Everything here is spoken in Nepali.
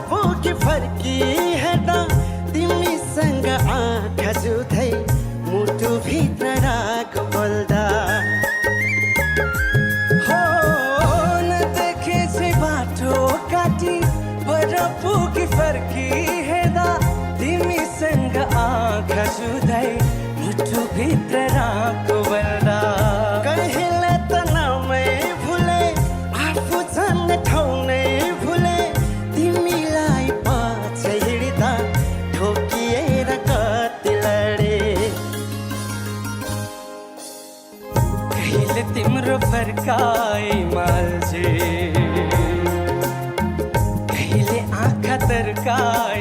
पोकी फर्की हेर्दा तिमीसँग आँखा जुधै मुटु भित्र राग बोल्दा हो नदेखेपछि बाटो काटी पर पोकी फर्की हेर्दा तिमीसँग आँखा जुधै मुटु भित्र राग बोल्दा कहिले त नामै भुले आफू जान्ने ठाउँ नै भुले तिमीलाई पछि हिँड्दा ठोकिएर कति लडे कहिले तिम्रो फर्काइ माल्छे कहिले आँखा तर्काइ